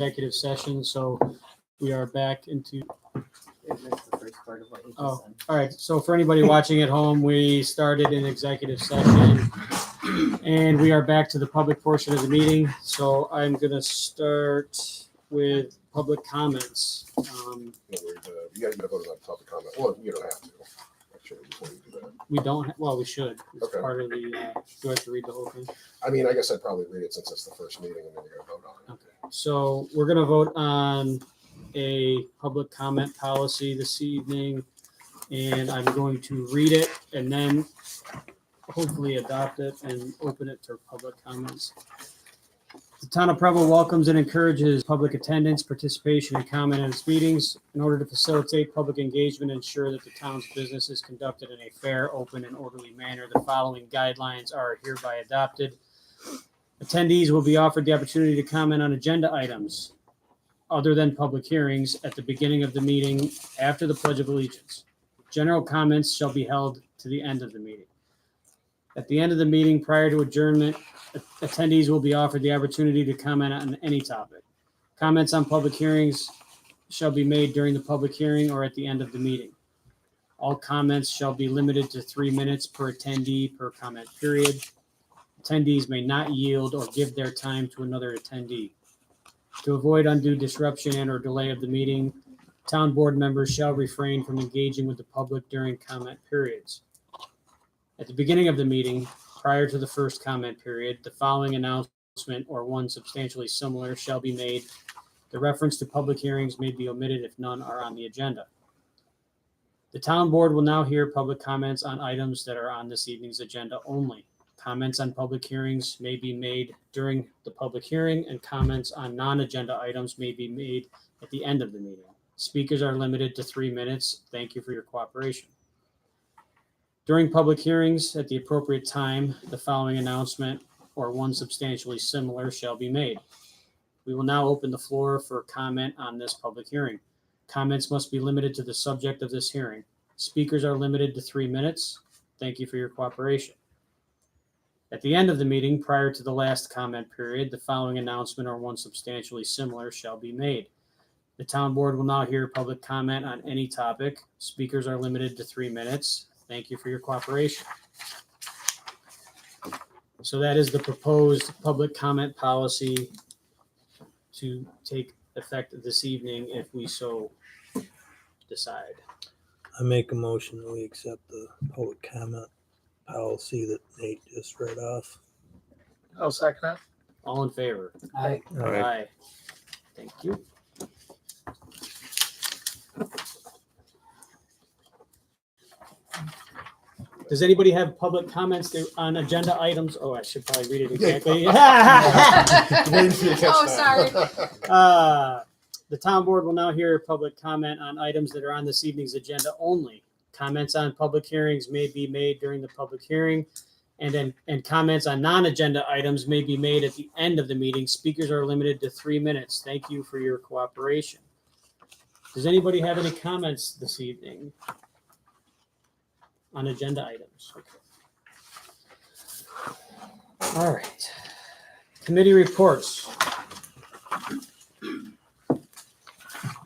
executive session, so we are back into. That's the first part of what you just said. All right. So for anybody watching at home, we started in executive session, and we are back to the public portion of the meeting. So I'm going to start with public comments. You guys got to vote on public comment. Well, you don't have to. Actually, before you do that. We don't. Well, we should. It's Okay. part of the. Do I have to read the whole thing? I mean, I guess I'd probably read it since it's the first meeting, and then you're going to vote on it. Okay. So we're going to vote on a public comment policy this evening, and I'm going to read it and then hopefully adopt it and open it to public comments. The town of Preble welcomes and encourages public attendance, participation, and comment in its meetings in order to facilitate public engagement and ensure that the town's business is conducted in a fair, open, and orderly manner. The following guidelines are hereby adopted. Attendees will be offered the opportunity to comment on agenda items other than public hearings at the beginning of the meeting after the Pledge of Allegiance. General comments shall be held to the end of the meeting. At the end of the meeting, prior to adjournment, attendees will be offered the opportunity to comment on any topic. Comments on public hearings shall be made during the public hearing or at the end of the meeting. All comments shall be limited to 3 minutes per attendee per comment period. Attendees may not yield or give their time to another attendee. To avoid undue disruption and or delay of the meeting, town board members shall refrain from engaging with the public during comment periods. At the beginning of the meeting, prior to the first comment period, the following announcement or one substantially similar shall be made. The reference to public hearings may be omitted if none are on the agenda. The town board will now hear public comments on items that are on this evening's agenda only. Comments on public hearings may be made during the public hearing, and comments on non-agenda items may be made at the end of the meeting. Speakers are limited to 3 minutes. Thank you for your cooperation. During public hearings, at the appropriate time, the following announcement or one substantially similar shall be made. We will now open the floor for comment on this public hearing. Comments must be limited to the subject of this hearing. Speakers are limited to 3 minutes. Thank you for your cooperation. At the end of the meeting, prior to the last comment period, the following announcement or one substantially similar shall be made. The town board will now hear public comment on any topic. Speakers are limited to 3 minutes. Thank you for your cooperation. So that is the proposed public comment policy to take effect this evening if we so decide. I make a motion that we accept the public comment policy that Nate just read off. I'll second that. All in favor? Aye. Aye. Thank you. Does anybody have public comments on agenda items? Oh, I should probably read it exactly. Waiting for you to catch Oh, that. The town board will now hear public comment on items that are on this evening's agenda only. Comments on public hearings may be made during the public hearing, and comments on non-agenda items may be made at the end of the meeting. Speakers are limited to 3 minutes. Thank you for your cooperation. Does anybody have any comments this evening on agenda items? Okay. All right. Committee reports.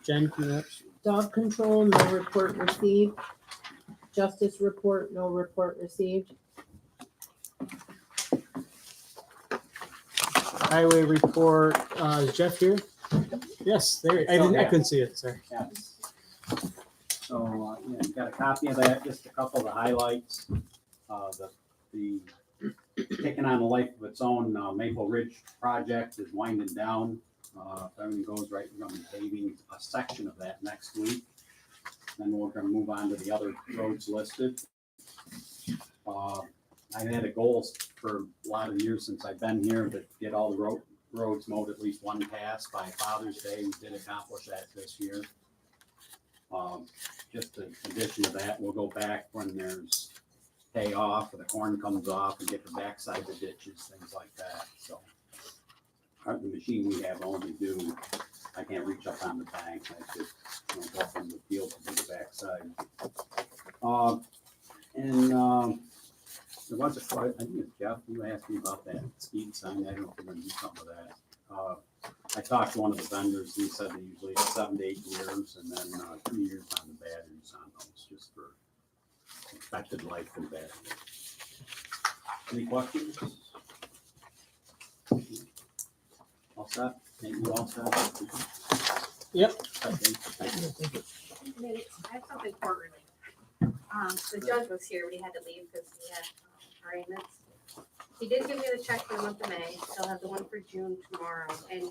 Jen, can you? Dog control, no report received. Justice report, no report received. Highway report, is Jeff here? Yes, there, I couldn't see it, sorry. Yes. So, yeah, you got a copy of that, just a couple of the highlights. The taking on a life of its own, Maple Ridge project is winding down. If everything goes right, we're gonna be paving a section of that next week. Then we're gonna move on to the other roads listed. I had a goal for a lot of years since I've been here to get all the roads mowed at least one pass by Father's Day. We did accomplish that this year. Just in addition to that, we'll go back when there's hay off or the corn comes off and get the backside of the ditches, things like that. So the machine we have only do, I can't reach up on the bank. I just go from the field to the backside. There was a question, I think it's Jeff, you asked me about that speed sign. I don't know if we're going to do something with that. I talked to one of the vendors, he said they usually have 7 to 8 years, and then 2 years on the batteries on those, just for expected life for the battery. Any questions? All set? Thank you, all set? Yep. Thank you. I have something court related. The judge was here, but he had to leave because he had arraignments. He did give me the check for the month of May. They'll have the one for June tomorrow, and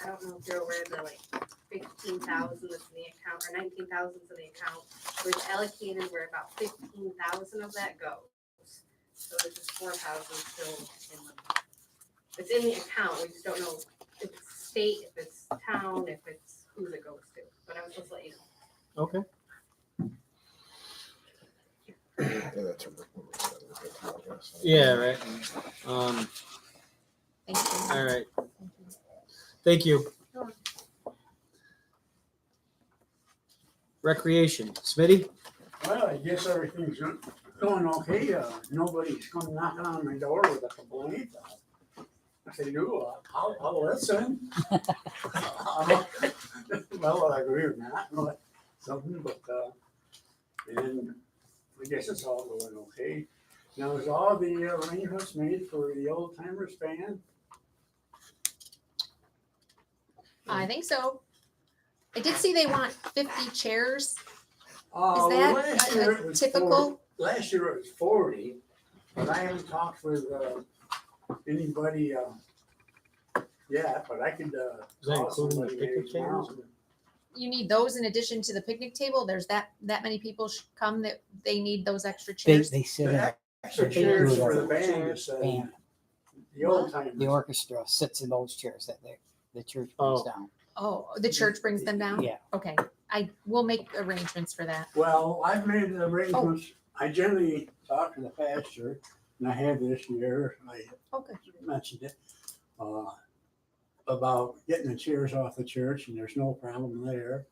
I don't know if you're aware of the 15,000 that's in the account, or 19,000 in the account. We've allocated where about 15,000 of that goes. So there's just 4,000 still in the, it's in the account. We just don't know if it's state, if it's town, if it's who it goes to. But I was supposed to let you know. Okay. Yeah, that's a- Yeah, right. Thank you. All right. Thank you. Recreation, Smitty? Well, I guess everything's going okay. Nobody's come knocking on my door with a complaint. If they do, I'll listen. Well, I agree with that, but something, but, and I guess it's all going okay. Now, is all the arrangements made for the old timers band? I think so. I did see they want 50 chairs. Well, that last a year it was typical- Last year it was 40, but I haven't talked with anybody yet, but I could Is that call including the somebody picnic maybe tomorrow. tables? You need those in addition to the picnic table? There's that many people come that they need those extra They, chairs? they sit The in, extra They chairs do for that. the band, is, Band. the old timers. the orchestra sits in those chairs that the church brings Oh. down. Oh, the church brings them down? Yeah. Okay, I will make arrangements for that. Well, I've made the arrangements. Oh. I generally talk to the pastor, and I have this year, I Okay. mentioned it, about getting the chairs off the church, and there's no problem there.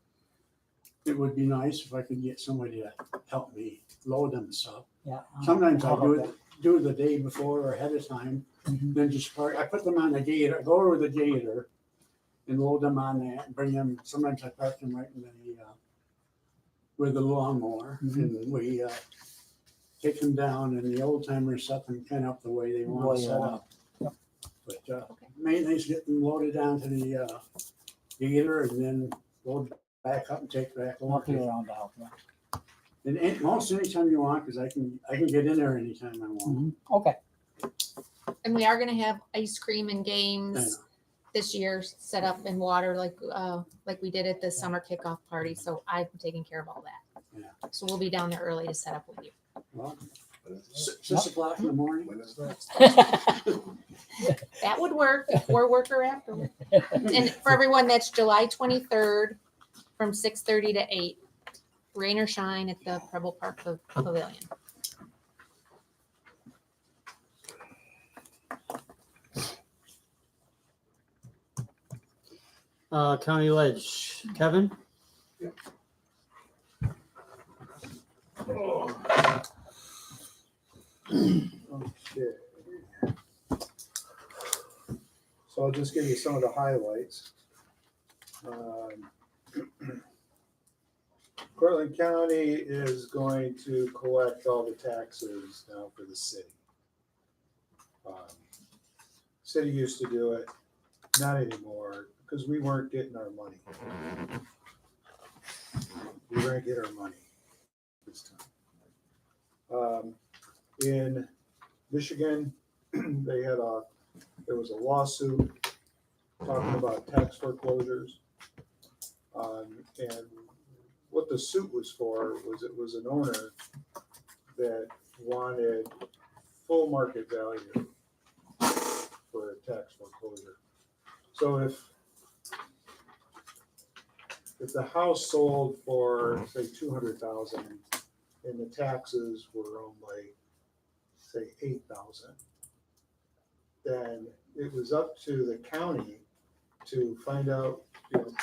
It would be nice if I could get somebody to help me load them and stuff. Yeah. Sometimes I How do about it, do it the day before or ahead of time, Mhm. then just park, I put them on the gator, go over the gator and load them on that and bring them, sometimes I park them right in the, with the lawnmower, Mhm. and we, take them down, and the old timers set them kind of up the way they want Way to you set want. up. Yep. But, Okay. main thing is get them loaded down to the, gator and then load back up and take back Walk over. you around out. Yeah. And most anytime you want, cause I can get in there anytime I want. Mhm. Okay. And we are gonna have ice cream and I games know. this year set up in water like we did at the summer kickoff party. So I'm taking care of all that. Yeah. So we'll be down there early to set up with you. Well, When is 6 o'clock in the morning. when is that? That would work before work or after. And for everyone, that's July 23rd from 6:30 to 8. Rain or shine at the Preble Park Pavilion. County Ledge, Kevin? Okay. So I'll just give you some of the highlights. Cortland County is going to collect all the taxes now for the city. City used to do it, not anymore, because we weren't getting our money. We're gonna get our money this time. In Michigan, there was a lawsuit talking about tax foreclosures. And what the suit was for was it was an owner that wanted full market value for a tax foreclosure. So if the house sold for, say, 200,000 and the taxes were only, say, 8,000, then it was up to the county to find out,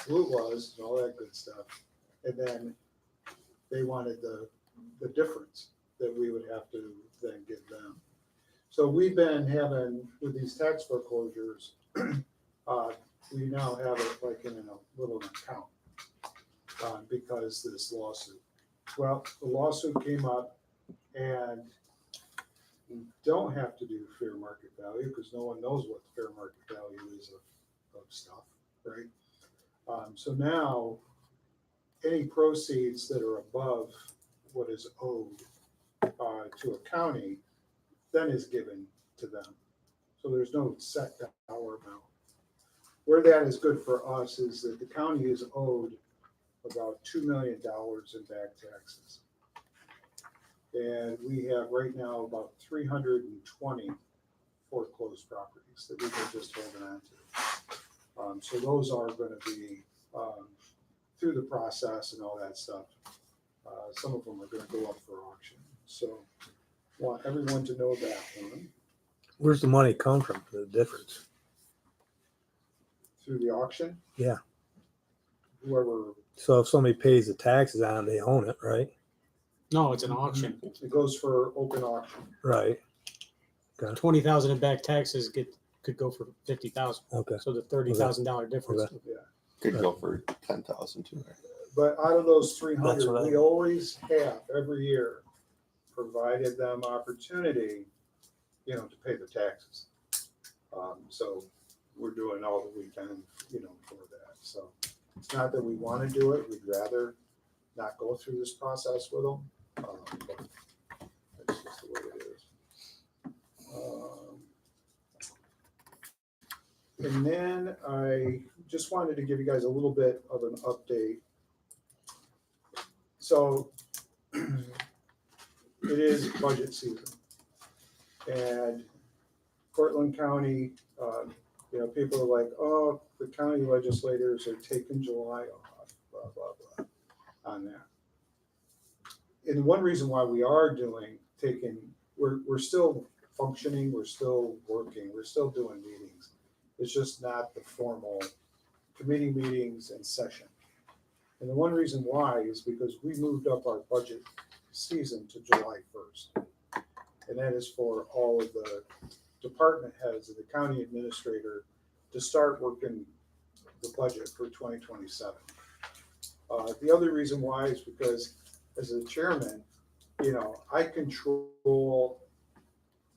who it was and all that good stuff. And then they wanted the difference that we would have to then give them. So we've been having, with these tax foreclosures, we now have it like in a little account because this lawsuit. Well, the lawsuit came up and we don't have to do fair market value because no one knows what the fair market value is of stuff, right? So now any proceeds that are above what is owed to a county then is given to them. So there's no set dollar amount. Where that is good for us is that the county is owed about $2 million in back taxes. And we have right now about 320 foreclosed properties that we've been just holding on to. So those are going to be through the process and all that stuff. Some of them are going to go up for auction. So want everyone to know that one. Where's the money come from for the difference? Through the auction. Yeah. Whoever, So if somebody pays the taxes on it, they own it, right? No, it's an auction. it goes for open auction. Right. 20,000 in back taxes could go for 50,000. Okay. So the $30,000 difference. Okay. Could go for 10,000 too. But out of those That's 300, what I- we always have every year provided them opportunity, to pay the taxes. So we're doing all that we can, for that. So it's not that we want to do it. We'd rather not go through this process with them. But that's just the way it is. And then I just wanted to give you guys a little bit of an update. So it is budget season. And Portland County, people are like, oh, the county legislators are taking July off, blah, blah, blah, on that. And one reason why we are we're still functioning, we're still working, we're still doing meetings. It's just not the formal committee meetings and session. And the one reason why is because we moved up our budget season to July 1st. And that is for all of the department heads and the county administrator to start working the budget for 2027. The other reason why is because as a chairman, I control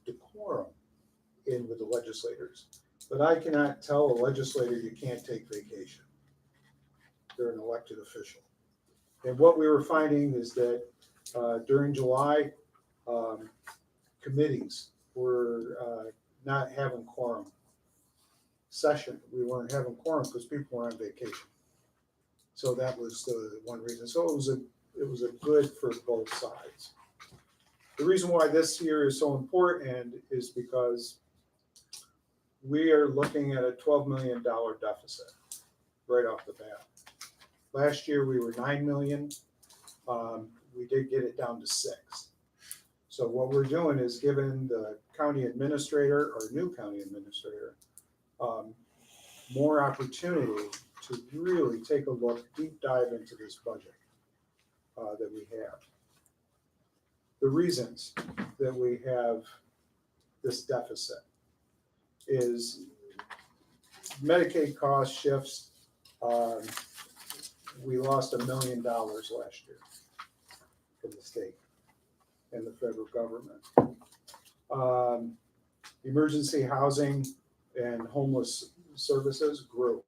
decorum in with the legislators, but I cannot tell a legislator you can't take vacation. They're an elected official. And what we were finding is that during July, committees were not having quorum. Session, we weren't having quorum because people were on vacation. So that was the one reason. So it was a good for both sides. The reason why this year is so important is because we are looking at a $12 million deficit right off the bat. Last year we were 9 million. We did get it down to 6. So what we're doing is giving the county administrator or new county administrator more opportunity to really take a look, deep dive into this budget that we have. The reasons that we have this deficit is Medicaid cost shifts. We lost $1 million last year from the state and the federal government. Emergency housing and homeless services grew.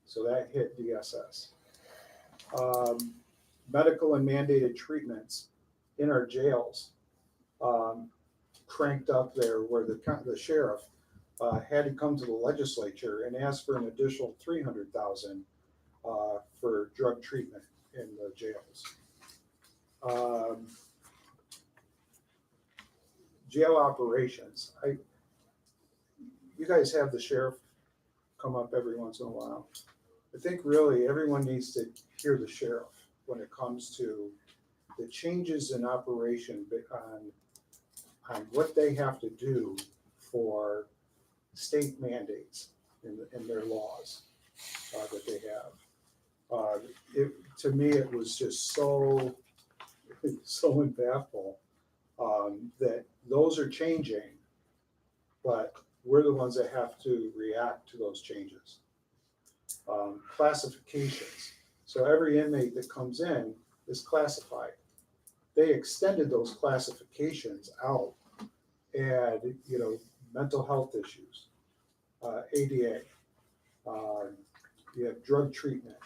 So that hit DSS. Medical and mandated treatments in our jails cranked up there where the sheriff had to come to the legislature and ask for an additional $300,000 for drug treatment in the jails. Jail operations. You guys have the sheriff come up every once in a while. I think really everyone needs to hear the sheriff when it comes to the changes in operation on what they have to do for state mandates in their laws that they have. To me, it was just so impactful that those are changing, but we're the ones that have to react to those changes. classifications. So every inmate that comes in is classified. They extended those classifications out, and mental health issues, ADA, you have drug treatment,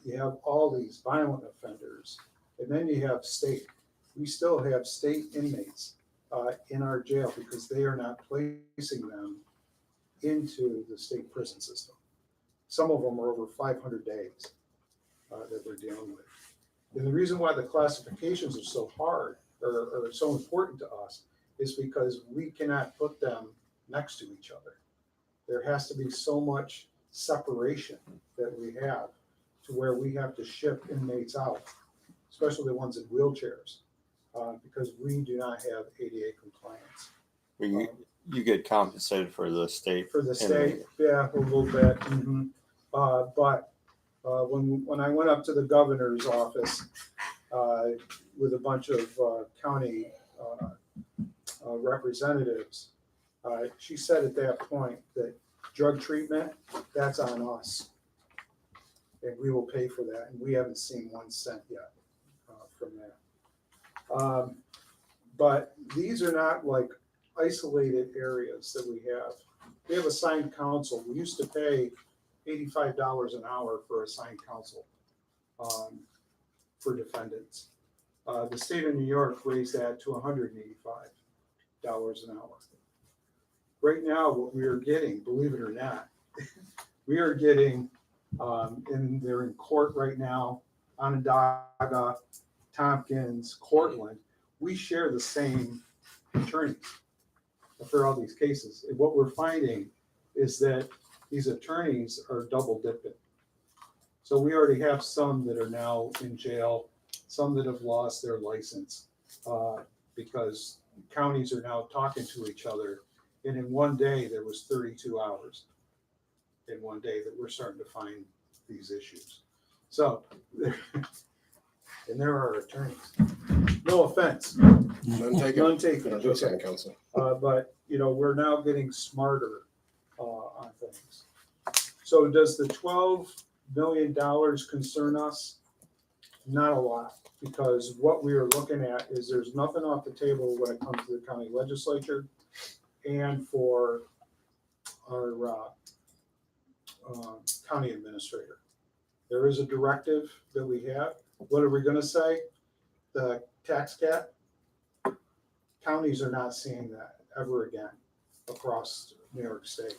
you have all these violent offenders, and then you have state. We still have state inmates in our jail because they are not placing them into the state prison system. Some of them are over 500 days that they're dealing with. And the reason why the classifications are so hard or so important to us is because we cannot put them next to each other. There has to be so much separation that we have to where we have to ship inmates out, especially the ones in wheelchairs, because we do not have ADA compliance. You get compensated for the state. For the state, yeah, a little bit. But when I went up to the governor's office with a bunch of county representatives, she said at that point that drug treatment, that's on us. And we will pay for that. And we haven't seen 1 cent yet from that. But these are not like isolated areas that we have. We have assigned counsel. We used to pay $85 an hour for assigned counsel for defendants. The state of New York raised that to $185 an hour. Right now, what we are getting, believe it or not, we are getting, and they're in court right now, Onondaga, Tompkins, Cortland, we share the same attorneys for all these cases. And what we're finding is that these attorneys are double dipping. So we already have some that are now in jail, some that have lost their license because counties are now talking to each other. And in one day, there was 32 hours in one day that we're starting to find these issues. So, and there are attorneys. No offense. None taken. None taken. None taken, counsel. But we're now getting smarter on things. So does the $12 million concern us? Not a lot, because what we are looking at is there's nothing off the table when it comes to the county legislature and for our county administrator. There is a directive that we have. What are we going to say? The tax cap? Counties are not seeing that ever again across New York State.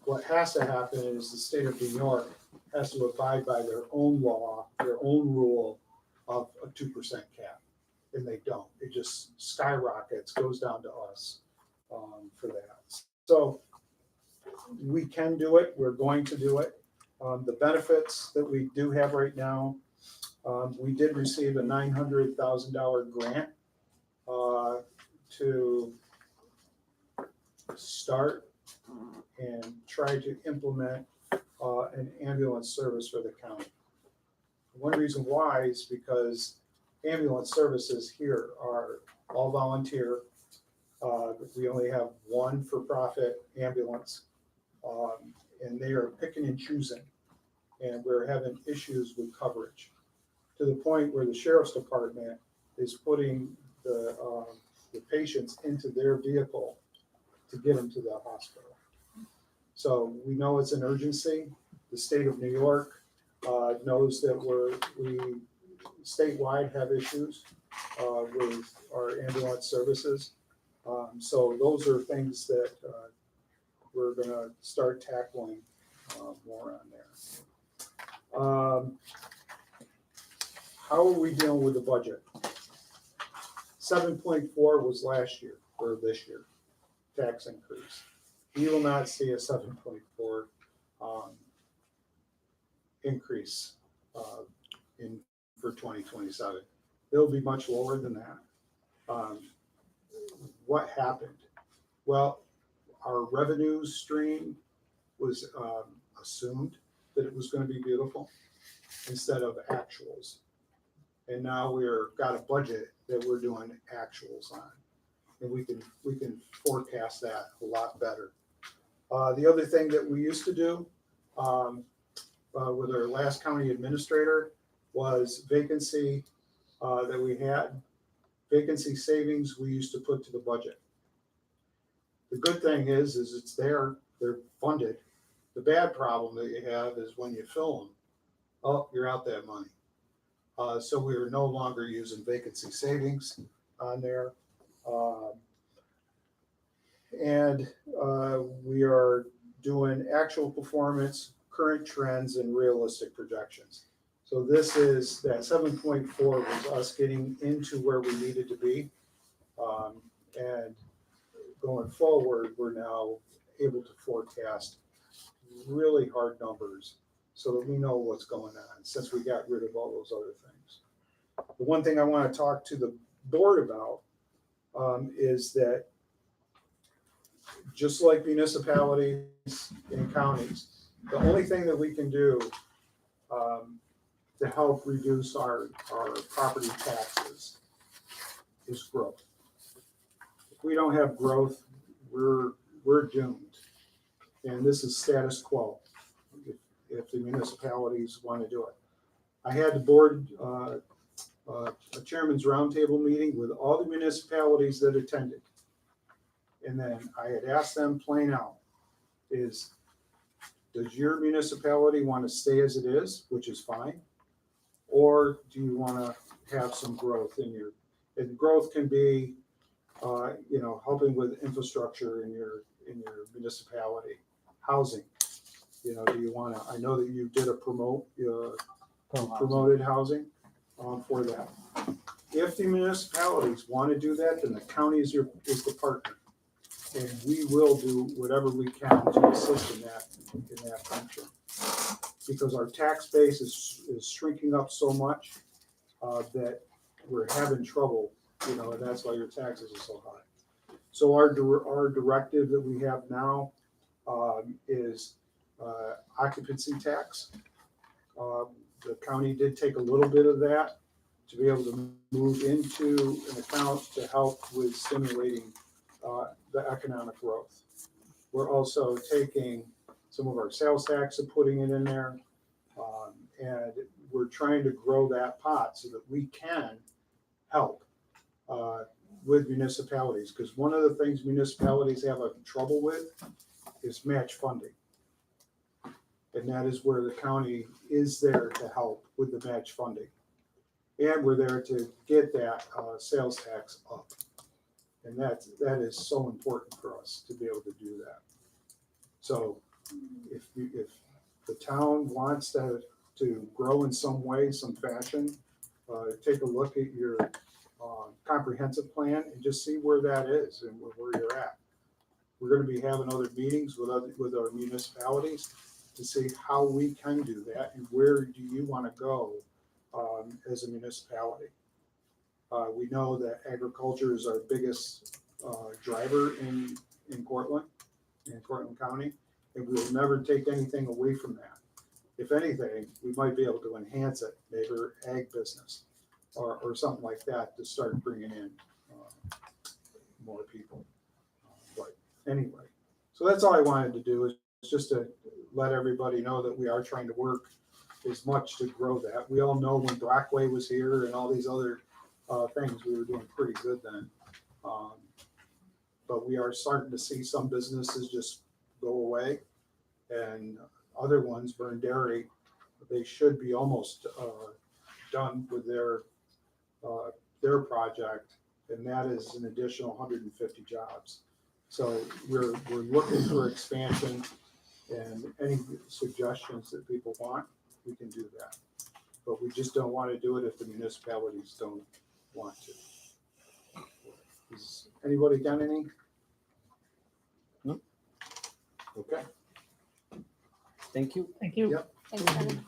What has to happen is the state of New York has to abide by their own law, their own rule of a 2% cap. And they don't. It just skyrockets, goes down to us for that. So we can do it. We're going to do it. The benefits that we do have right now, we did receive a $900,000 grant to start and try to implement an ambulance service for the county. One reason why is because ambulance services here are all volunteer. We only have one for-profit ambulance, and they are picking and choosing. And we're having issues with coverage to the point where the sheriff's department is putting the patients into their vehicle to get them to the hospital. So we know it's an urgency. The state of New York knows that we statewide have issues with our ambulance services. So those are things that we're going to start tackling more on there. How are we dealing with the budget? 7.4 was last year or this year, tax increase. You will not see a 7.4 increase for 2027. It'll be much lower than that. What happened? Well, our revenue stream was assumed that it was going to be beautiful instead of actuals. And now we're got a budget that we're doing actuals on. And we can forecast that a lot better. The other thing that we used to do with our last county administrator was vacancy that we had, vacancy savings we used to put to the budget. The good thing is it's there, they're funded. The bad problem that you have is when you fill them, oh, you're out that money. So we are no longer using vacancy savings on there. And we are doing actual performance, current trends, and realistic projections. So this is, that 7.4 was us getting into where we needed to be. And going forward, we're now able to forecast really hard numbers so that we know what's going on, since we got rid of all those other things. The one thing I want to talk to the board about is that just like municipalities and counties, the only thing that we can do to help reduce our property taxes is growth. If we don't have growth, we're doomed. And this is status quo if the municipalities want to do it. I had the board, a chairman's roundtable meeting with all the municipalities that attended. And then I had asked them plain out, does your municipality want to stay as it is, which is fine? Or do you want to have some growth in your, and growth can be, helping with infrastructure in your municipality, housing. Do you want to, I know that you did a promoted housing for that. If the municipalities want to do that, then the county is the partner. And we will do whatever we can to assist in that function. Because our tax base is shrinking up so much that we're having trouble, and that's why your taxes are so high. So our directive that we have now is occupancy tax. The county did take a little bit of that to be able to move into an account to help with stimulating the economic growth. We're also taking some of our sales tax and putting it in there. And we're trying to grow that pot so that we can help with municipalities. Because one of the things municipalities have a trouble with is match funding. And that is where the county is there to help with the match funding. And we're there to get that sales tax up. And that is so important for us to be able to do that. So if the town wants to grow in some way, some fashion, take a look at your comprehensive plan and just see where that is and where you're at. We're going to be having other meetings with our municipalities to see how we can do that and where do you want to go as a municipality. We know that agriculture is our biggest driver in Cortland County, and we'll never take anything away from that. If anything, we might be able to enhance it, maybe ag business or something like that to start bringing in more people. But anyway, so that's all I wanted to do is just to let everybody know that we are trying to work as much to grow that. We all know when Brockway was here and all these other things, we were doing pretty good then. But we are starting to see some businesses just go away, and other ones, Burn Dairy, they should be almost done with their project, and that is an additional 150 jobs. So we're looking for expansion, and any suggestions that people want, we can do that. But we just don't want to do it if the municipalities don't want to. Has anybody done any? No. Okay. Thank you. Thank you. Yep. Thanks, Kevin.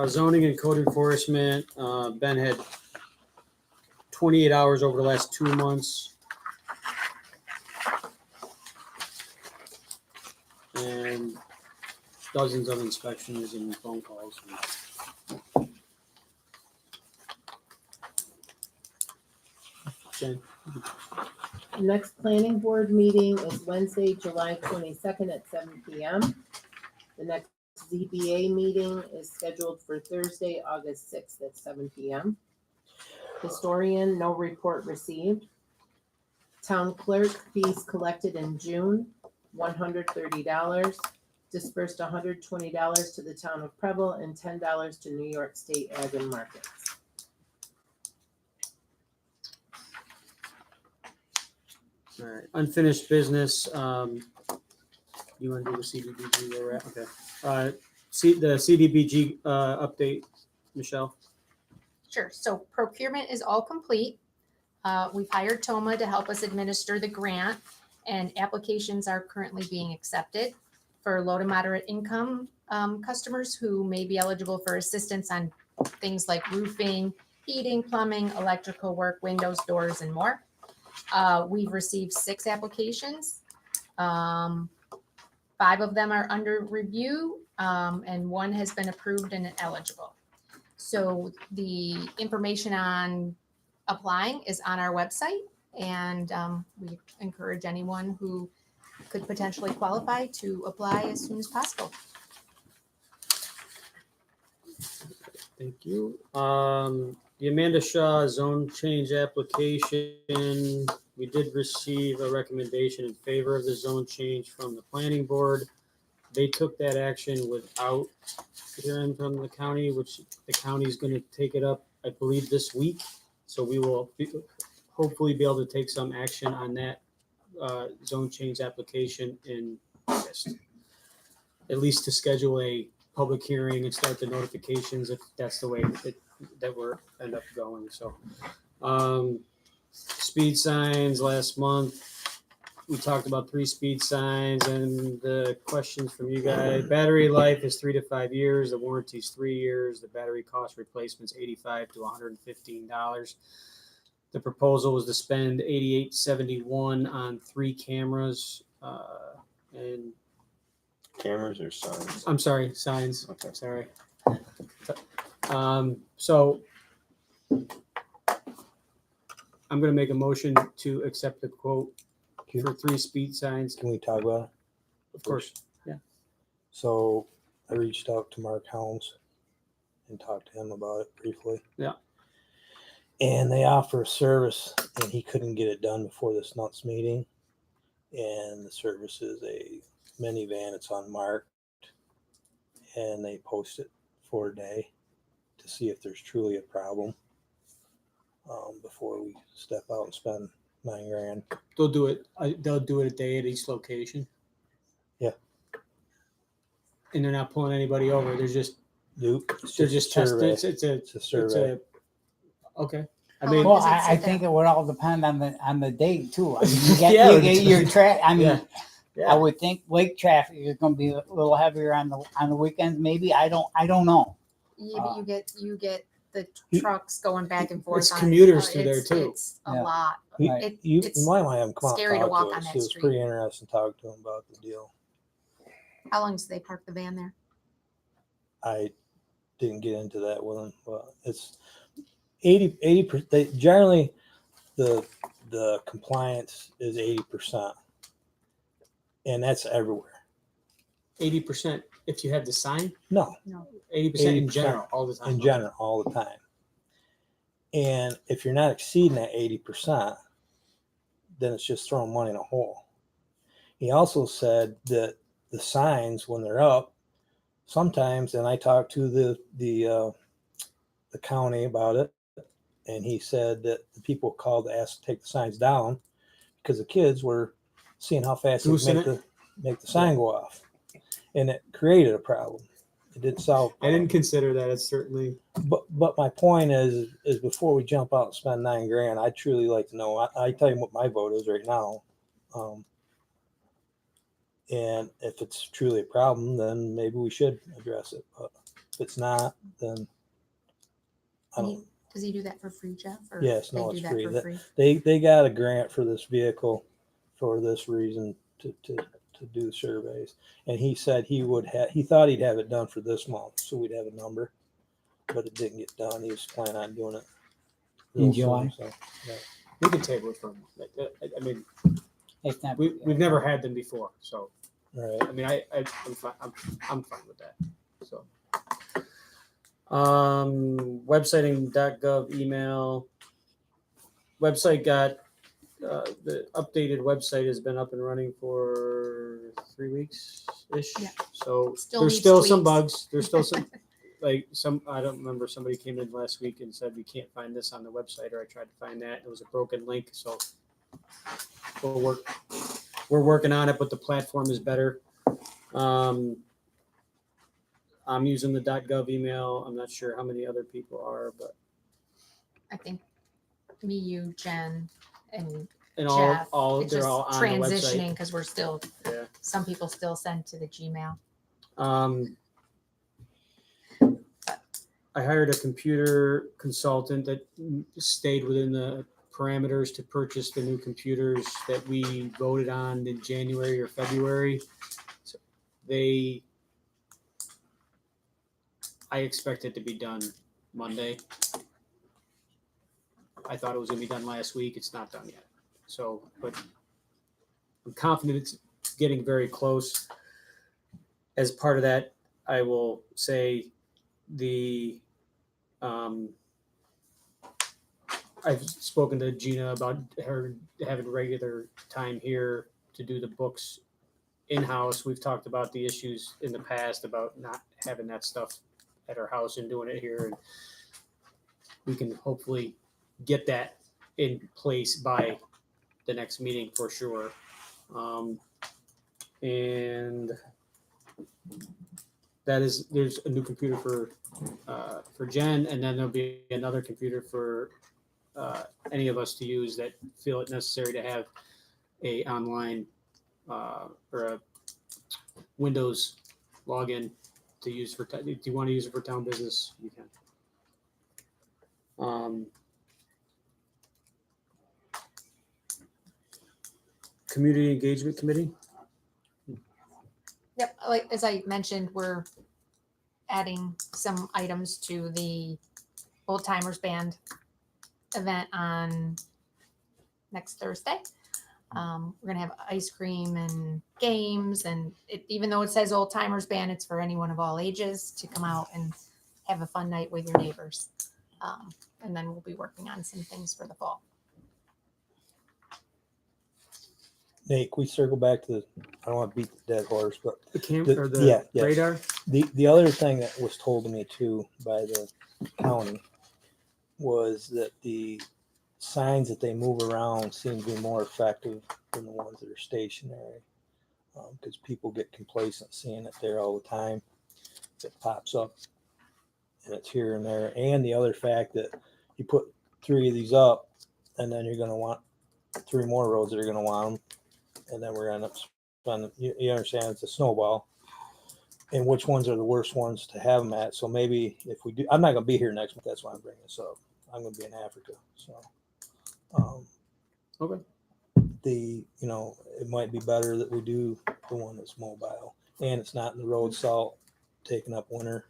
Zoning and code enforcement, Ben had 28 hours over the last 2 months. And dozens of inspections and phone calls. Jen? The next planning board meeting is Wednesday, July 22nd at 7 PM. The next ZBA meeting is scheduled for Thursday, August 6th at 7 PM. Historian, no report received. Town clerk, fees collected in June, $130. Dispersed $120 to the town of Preble and $10 to New York State Ag and Markets. All right, unfinished business, you wanna do the CDBG where we're at? Okay. The CDBG, update, Michelle? Sure. So procurement is all complete. We've hired Toma to help us administer the grant, and applications are currently being accepted for low to moderate income customers who may be eligible for assistance on things like roofing, heating, plumbing, electrical work, windows, doors, and more. We've received 6 applications. 5 of them are under review, and 1 has been approved and eligible. So the information on applying is on our website, and we encourage anyone who could potentially qualify to apply as soon as possible. Thank you. The Amanda Shaw zone change application, we did receive a recommendation in favor of the zone change from the planning board. They took that action without hearing from the county, which the county is gonna take it up, I believe, this week. So we will hopefully be able to take some action on that zone change application in August. At least to schedule a public hearing and start the notifications if that's the way that we're end up going. So speed signs last month. We talked about 3 speed signs and the questions from you guys. Battery life is 3 to 5 years. The warranty is 3 years. The battery cost replacement is $85 to $115. The proposal was to spend $88.71 on 3 cameras and Cameras or signs? I'm sorry, signs. Okay. Sorry. So I'm going to make a motion to accept the quote for 3 speed signs. Can we talk about it? Of course. Yeah. So I reached out to Mark Helms and talked to him about it briefly. Yeah. And they offer a service, and he couldn't get it done before this month's meeting. And the service is a minivan. It's unmarked, and they post it for a day to see if there's truly a problem before we step out and spend $9,000. They'll do it. They'll do it a day at each location. Yeah. And they're not pulling anybody over. They're just Nope. they're just testing. It's a survey. Okay. I How mean, long Well, does it I sit think there? it would all depend on the date too. I mean, you get, Yeah, you get your I mean, yeah. I would think lake traffic is going to be a little heavier on the weekends. Maybe I don't know. Yeah, but you get the You- trucks going back and forth. It's on- commuters through there, it's- too. It's a Yeah. lot. You, Right. you It's might want to have him come out scary and to talk walk to on us. that It was street. pretty interesting to talk to him about the deal. How long do they park the van there? I didn't get into that with him, but it's 80%. They generally the compliance is 80%, and that's everywhere. 80% if you have the sign. No, 80% in 80% general, all the time. in general, all the time. And if you're not exceeding that 80%, then it's just throwing money in a hole. He also said that the signs, when they're up, sometimes, and I talked to the county about it, and he said that the people called to ask to take the signs down because the kids were seeing how fast they Goosing could make the sign go off, and it created a problem. It didn't solve. I didn't consider that. It's certainly. But my point is before we jump out and spend $9,000, I'd truly like to know. I tell you what my vote is right now, and if it's truly a problem, then maybe we should address it. But if it's not, then I don't. Does he do that for free, Jeff? Or Yes, they no, do it's that free. for free? They got a grant for this vehicle for this reason to do surveys, and he said he thought he'd have it done for this month, so we'd have a number, but it didn't get done. He was planning on doing it In real July? soon, so, yeah. We can table it from, I mean, It's not. we've never had them before, so, Right. I mean, I'm fine, I'm fine with that, so. Websiting.gov email. Website got, the updated website has been up and running for 3 weeks-ish. Yeah. So Still there's needs still some tweaks. bugs. There's still some, like I don't remember, somebody came in last week and said, we can't find this on the website, or I tried to find that. It was a broken link, so we're working on it, but the platform is better. I'm using the .gov email. I'm not sure how many other people are, but I think me, you, Jen, and and Jeff. all It's they're just all on the transitioning website. because we're still, Yeah. some people still send to the Gmail. I hired a computer consultant that stayed within the parameters to purchase the new computers that we voted on in January or February. So I expect it to be done Monday. I thought it was gonna be done last week. It's not done yet. So, but I'm confident it's getting very close. As part of that, I will say I've spoken to Gina about her having regular time here to do the books in-house. We've talked about the issues in the past about not having that stuff at our house and doing it here. And we can hopefully get that in place by the next meeting for sure. And there's a new computer for Jen, and then there'll be another computer for any of us to use that feel it necessary to have a online or a Windows login to use for. Do you want to use it for town business? You can. Community Engagement Committee. Yep, like as I mentioned, we're adding some items to the Old Timers Band event on next Thursday. We're gonna have ice cream and games, and even though it says Old Timers Band, it's for anyone of all ages to come out and have a fun night with your neighbors. And then we'll be working on some things for the fall. Nate, can we circle back to I don't want to beat the dead horse, but The camp The- or the yeah, yes. radar. the other thing that was told to me too by the county was that the signs that they move around seem to be more effective than the ones that are stationary, because people get complacent seeing it there all the time. It pops up and it's here and there. And the other fact that you put 3 of these up, and then you're going to want 3 more roads that are going to want them, and then we're going to end up spending. You understand? It's a snowball. And which ones are the worst ones to have them at? So maybe if we do, I'm not going to be here next month. That's why I'm bringing this up. I'm going to be in Africa, so. Okay. It might be better that we do the one that's mobile and it's not in the road salt taking up winter.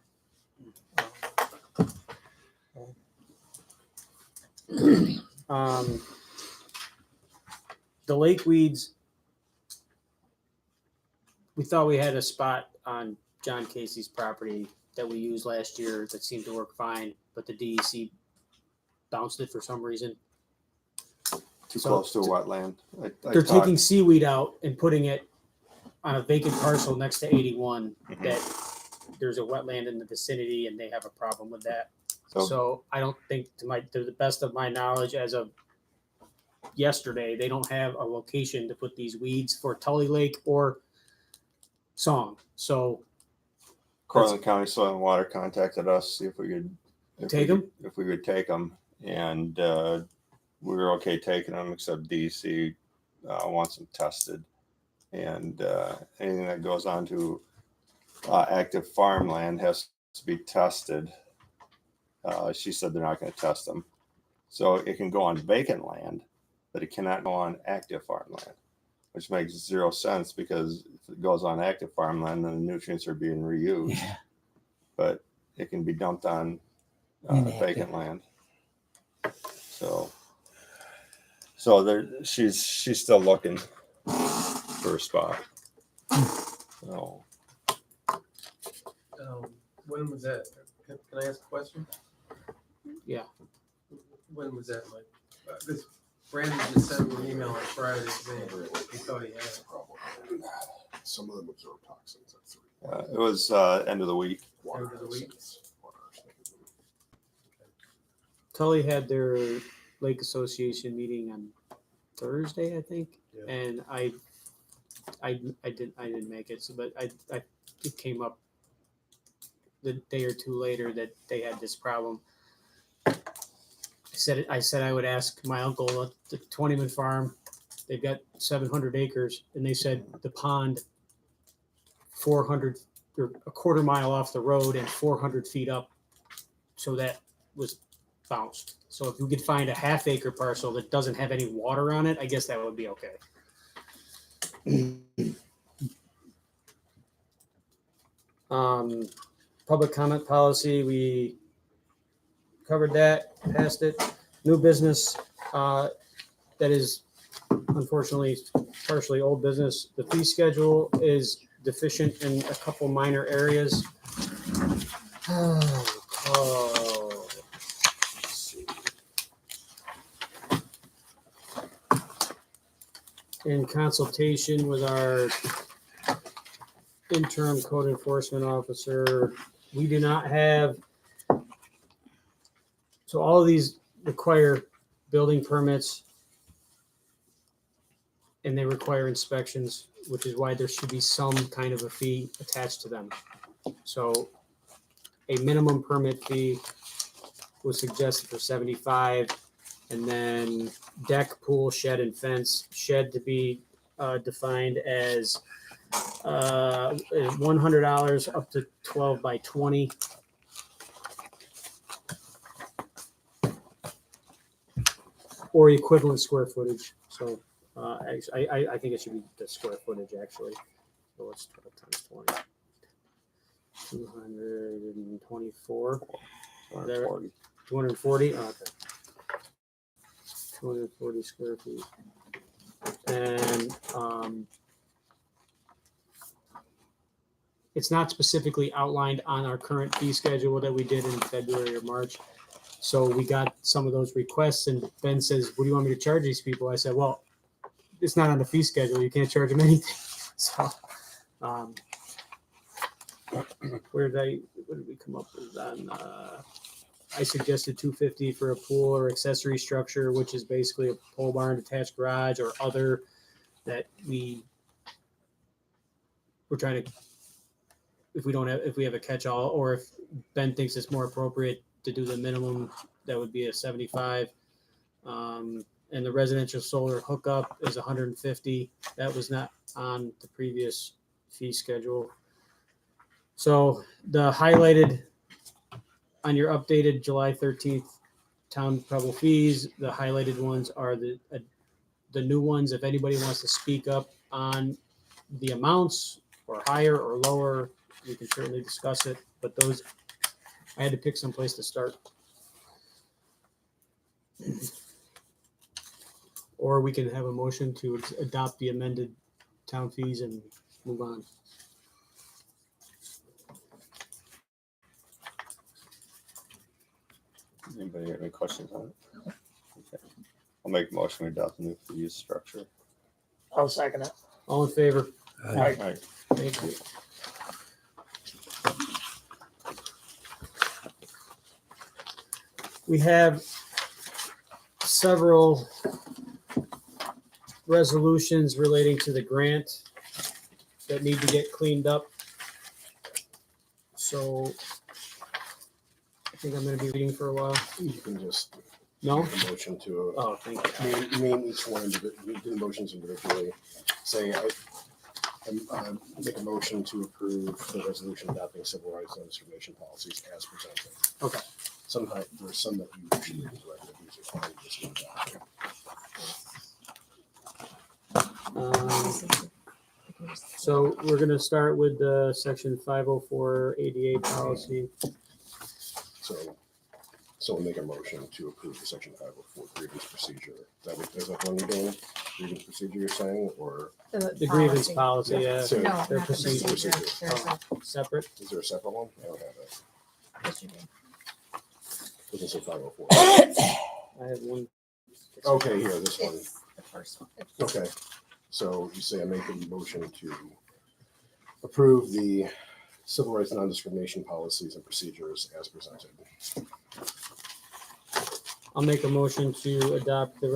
The lake weeds. We thought we had a spot on John Casey's property that we used last year that seemed to work fine, but the DEC bounced it for some reason. Too So- close to a wetland. They're taking seaweed out and putting it on a vacant parcel next to 81 Mhm. that there's a wetland in the vicinity and they have a problem with that. So- So I don't think to the best of my knowledge as of yesterday, they don't have a location to put these weeds for Tully Lake or Song. So Cortland County Soil and Water contacted us, see if we could Take 'em? If we could take them, and we were okay taking them, except DC wants them tested, and anything that goes on to active farmland has to be tested. She said they're not going to test them, so it can go on vacant land, but it cannot go on active farmland, which makes 0 sense because if it goes on active farmland, then the nutrients are being reused. Yeah. But it can be dumped on Inactive. vacant land. So So there, she's still looking for a spot. So When was that? Can I ask a question? Yeah. When was that, Mike? Because Brandon just sent me an email on Friday saying he thought he had it. Some of them absorb toxins. That's it was end of the week. End of the week. Tully had their Lake Association meeting on Thursday, I think, Yeah. and I didn't make it. So, but it came up the day or two later that they had this problem. I said I would ask my uncle at the Twentyman farm. They've got 700 acres, and they said the pond 400 or a quarter mile off the road and 400 feet up, so that was bounced. So if you could find a half-acre parcel that doesn't have any water on it, I guess that would be okay. Public comment policy, we covered that, passed it. New business, that is unfortunately partially old business. The fee schedule is deficient in a couple minor areas. Oh, let's see. In consultation with our interim code enforcement officer, we do not have, so all of these require building permits and they require inspections, which is why there should be some kind of a fee attached to them. So a minimum permit fee was suggested for 75, and then deck, pool, shed, and fence. Shed to be defined as $100 up to 12 by 20. Or equivalent square footage. So I think it should be the square footage actually. So it's 12 times 20. 224. 240. 240. Okay. 240 square feet. And it's not specifically outlined on our current fee schedule that we did in February or March. So we got some of those requests, and Ben says, "What do you want me to charge these people?" I said, "Well, it's not on the fee schedule. You can't charge them anything." So, what did we come up with on? I suggested $250 for a pool or accessory structure, which is basically a pole barn, detached garage, or other that we're trying to. If we have a catch-all, or if Ben thinks it's more appropriate to do the minimum, that would be a 75. And the residential solar hookup is 150. That was not on the previous fee schedule. So the highlighted on your updated July 13th town Preble fees, the highlighted ones are the new ones. If anybody wants to speak up on the amounts or higher or lower, we can certainly discuss it. But those, I had to pick some place to start. Or we can have a motion to adopt the amended town fees and move on. Anybody have any questions on it? Okay. I'll make a motion to adopt the new fee structure. I'll second it. All in favor? All right. Thank you. We have several resolutions relating to the grant that need to get cleaned up. So I think I'm going to be reading for a while. You can just No? make a motion to Oh, thank you. name each one individually, do the motions individually. Say, I make a motion to approve the resolution adopting civil rights and discrimination policies as presented. Okay. Sometimes there's some that you usually direct that usually fine just to adopt. So we're going to start with the section 504 ADA policy. So So we'll make a motion to approve the section 504 grievance procedure. Is that one you're doing? Grievance procedure you're saying, or? The grievance policy, yeah. So No, Their not the procedure. procedure. There's a, Separate. is there a separate one? I don't have it. yes, you do. Doesn't say 504. I have one. Okay, here, this one. It's the first one. It's- Okay, so you say I make a motion to approve the civil rights non-discrimination policies and procedures as presented. I'll make a motion to adopt the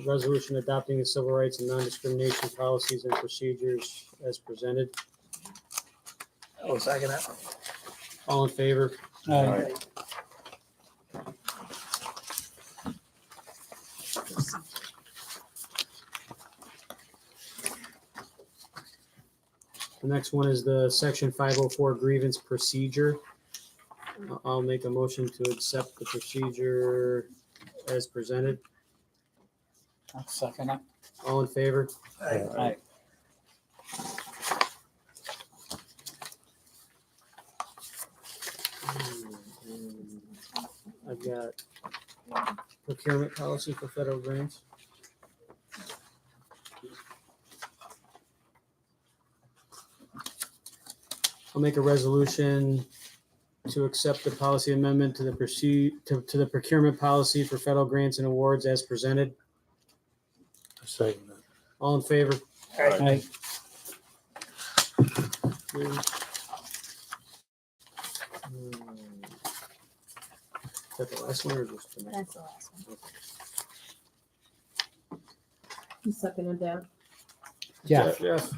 resolution adopting the civil rights and non-discrimination policies and procedures as presented. I'll second it. All in favor? Aye. The next one is the section 504 grievance procedure. I'll make a motion to accept the procedure as presented. I'll second it. All in favor? Aye. I've got procurement policy for federal grants. I'll make a resolution to accept the policy amendment to the to the procurement policy for federal grants and awards as presented. Second it. All in favor? Aye. Is that the last one or just the next? That's the last one. Who seconded that? Jeff. Jeff.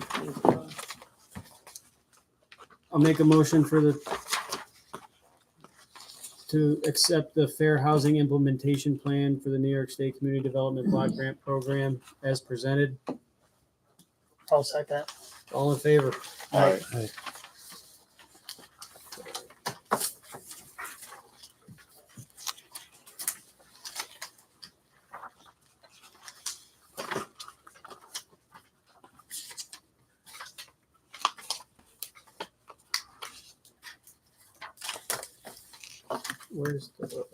I'll make a motion to accept the Fair Housing Implementation Plan for the New York State Community Development Block Grant Program as presented. I'll second. All in favor? Aye. Aye. Where's the?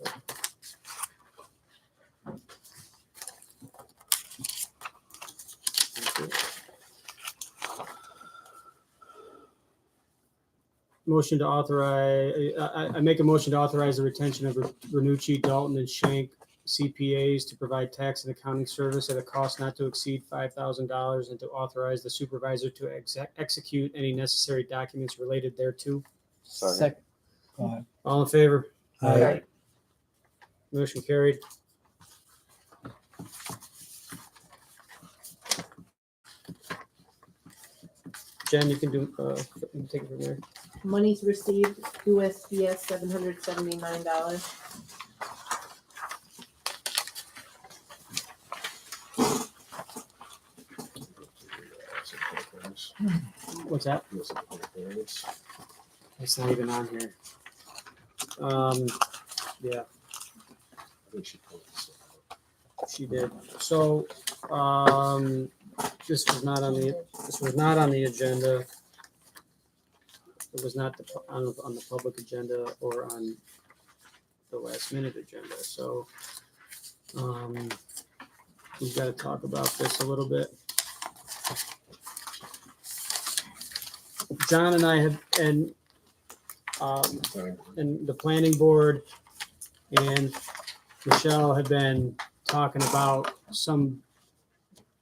Motion to authorize, I make a motion to authorize the retention of Renucci, Dalton, and Shank CPAs to provide tax and accounting service at a cost not to exceed $5,000 and to authorize the supervisor to execute any necessary documents related thereto. Second. All in favor? Aye. Motion carried. Jen, you can do, you can take it from there. Monies received, USPS $779. What's that? It's not even on here. Yeah, she did. So, this was not on the agenda. It was not on the public agenda or on the last minute agenda. So, we've got to talk about this a little bit. John and I have, and the planning board and Michelle have been talking about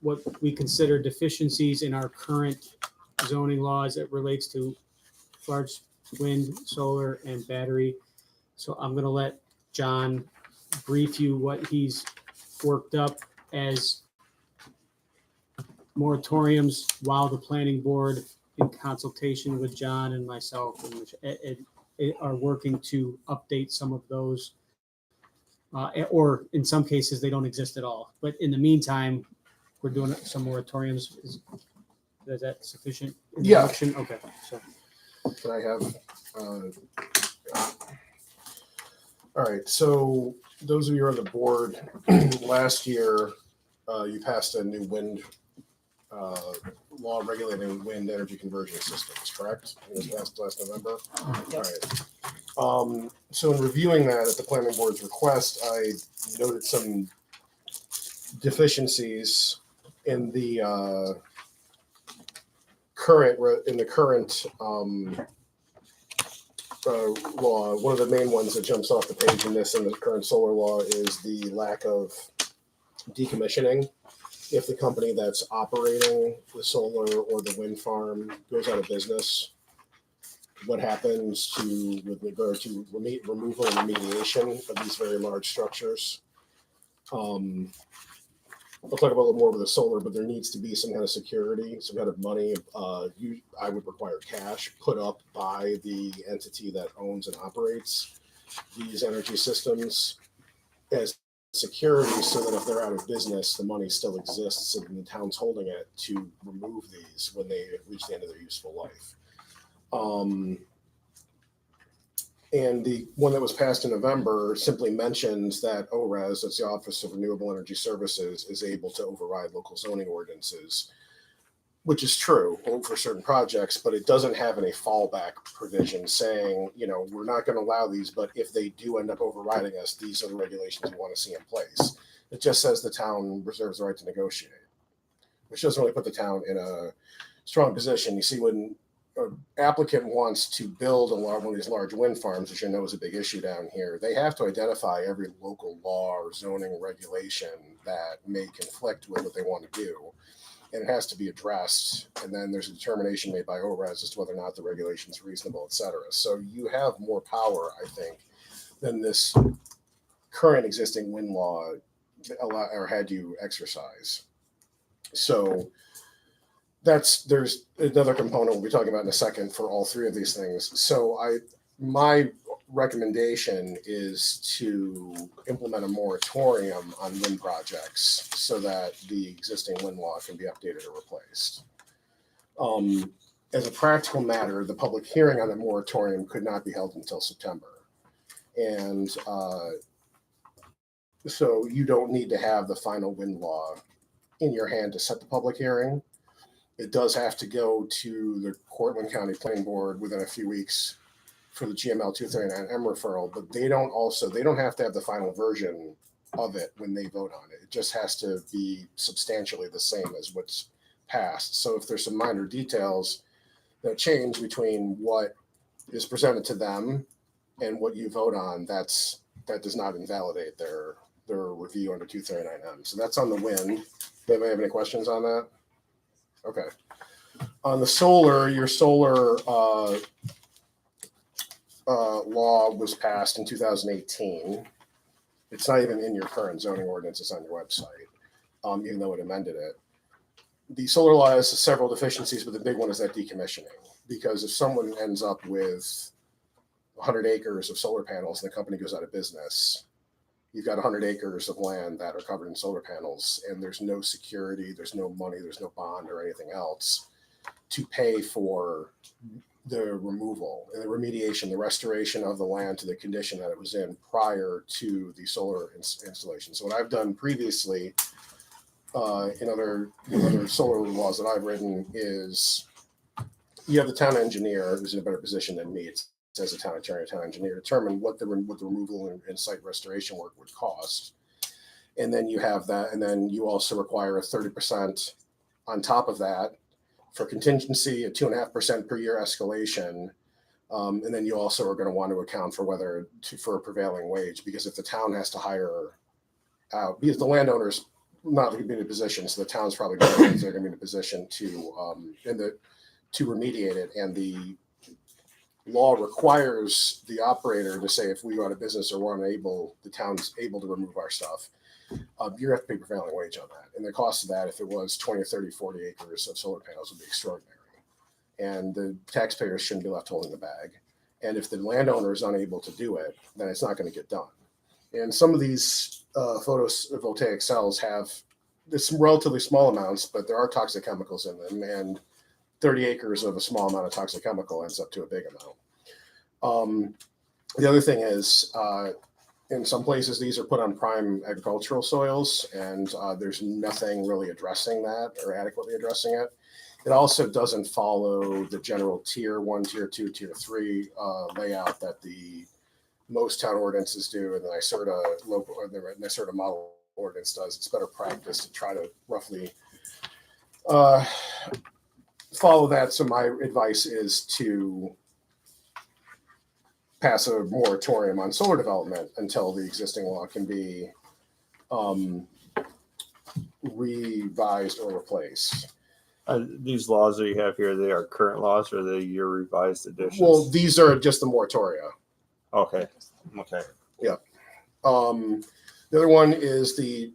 what we consider deficiencies in our current zoning laws that relates to large wind, solar, and battery. So I'm going to let John brief you what he's worked up as moratoriums while the planning board, in consultation with John and myself, are working to update some of those. Or in some cases, they don't exist at all. But in the meantime, we're doing some moratoriums. Is that sufficient? Yeah. Introduction? Okay. So Can I have, all right, so those of you who are on the board, last year, you passed a new wind law regulating wind energy conversion systems, correct? It was passed last November. Yep. All right. So in reviewing that at the planning board's request, I noted some deficiencies in the current law. One of the main ones that jumps off the page in this in the current solar law is the lack of decommissioning. If the company that's operating the solar or the wind farm goes out of business, what happens to with regard to removal and remediation of these very large structures? I'll talk about a little more with the solar, but there needs to be some kind of security, some kind of money. I would require cash put up by the entity that owns and operates these energy systems as security, so that if they're out of business, the money still exists and the town's holding it to remove these when they reach the end of their useful life. And the one that was passed in November simply mentions that ORES, that's the Office of Renewable Energy Services, is able to override local zoning ordinances, which is true for certain projects, but it doesn't have any fallback provision saying, we're not going to allow these, but if they do end up overriding us, these are the regulations we want to see in place. It just says the town reserves the right to negotiate, which doesn't really put the town in a strong position. You see, when an applicant wants to build one of these large wind farms, which I know is a big issue down here, they have to identify every local law or zoning regulation that may conflict with what they want to do. And it has to be addressed. And then there's a determination made by ORES as to whether or not the regulation is reasonable, et cetera. So you have more power, I think, than this current existing wind law had you exercise. So there's another component we'll be talking about in a second for all three of these things. So my recommendation is to implement a moratorium on wind projects so that the existing wind law can be updated or replaced. As a practical matter, the public hearing on the moratorium could not be held until September. And so you don't need to have the final wind law in your hand to set the public hearing. It does have to go to the Cortland County Planning Board within a few weeks for the GML 239M referral, but they don't have to have the final version of it when they vote on it. It just has to be substantially the same as what's passed. So if there's some minor details that change between what is presented to them and what you vote on, that does not invalidate their review under 239M. So that's on the wind. Do anybody have any questions on that? Okay. On the solar, your solar law was passed in 2018. It's not even in your current zoning ordinance. It's on your website, even though it amended it. The solar law has several deficiencies, but the big one is that decommissioning. Because if someone ends up with 100 acres of solar panels and the company goes out of business, you've got 100 acres of land that are covered in solar panels, and there's no security, there's no money, there's no bond or anything else to pay for the removal and the remediation, the restoration of the land to the condition that it was in prior to the solar installation. So what I've done previously in other solar laws that I've written is you have the town engineer who's in a better position than me. It's as a town attorney, town engineer, determine what the removal and site restoration work would cost. And then you have that, and then you also require a 30% on top of that for contingency, a 2.5% per year escalation. And then you also are going to want to account for for a prevailing wage, because if the town has to hire out, because the landowner's not going to be in a position, so the town's probably going to be in a position to remediate it, and the law requires the operator to say, if we go out of business or we're unable, the town's able to remove our stuff, you have to pay prevailing wage on that. And the cost of that, if it was 20 or 30, 40 acres of solar panels, would be extraordinary. And the taxpayers shouldn't be left holding the bag. And if the landowner is unable to do it, then it's not going to get done. And some of these photovoltaic cells have some relatively small amounts, but there are toxic chemicals in them. And 30 acres of a small amount of toxic chemical ends up to a big amount. The other thing is, In some places, these are put on prime agricultural soils, and there's nothing really addressing that or adequately addressing it. It also doesn't follow the general tier 1, tier 2, tier 3 layout that the most town ordinances do, and the NYSERDA local or the NYSERDA model ordinance does. It's better practice to try to roughly follow that. So my advice is to pass a moratorium on solar development until the existing law can be revised or replaced. These laws that you have here, they are current laws or they your revised editions? Well, these are just the moratoria. Okay. Okay. Yeah. The other one is the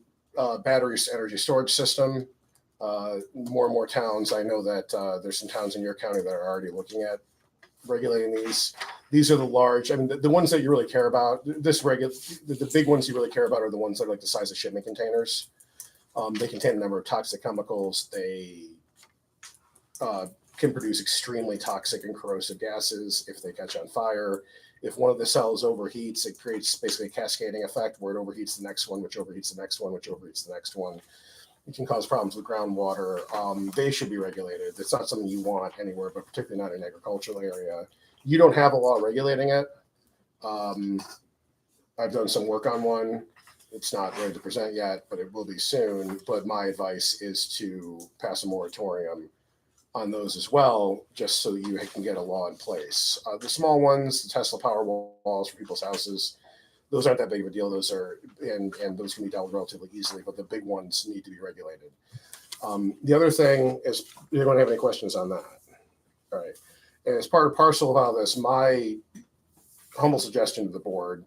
battery energy storage system. More and more towns, I know that there's some towns in your county that are already looking at regulating these. These are the large, I mean, the ones that you really care about, the big ones you really care about are the ones that are like the size of shipment containers. They contain a number of toxic chemicals. They can produce extremely toxic and corrosive gases if they catch on fire. If one of the cells overheats, it creates basically a cascading effect where it overheats the next one, which overheats the next one, which overheats the next one. It can cause problems with groundwater. They should be regulated. It's not something you want anywhere, but particularly not in an agricultural area. You don't have a law regulating it. I've done some work on one. It's not ready to present yet, but it will be soon. But my advice is to pass a moratorium on those as well, just so you can get a law in place. The small ones, the Tesla power walls for people's houses, those aren't that big of a deal. Those are, and those can be dealt with relatively easily, but the big ones need to be regulated. The other thing is, you don't have any questions on that. All right. And as part and parcel of all this, my humble suggestion to the board,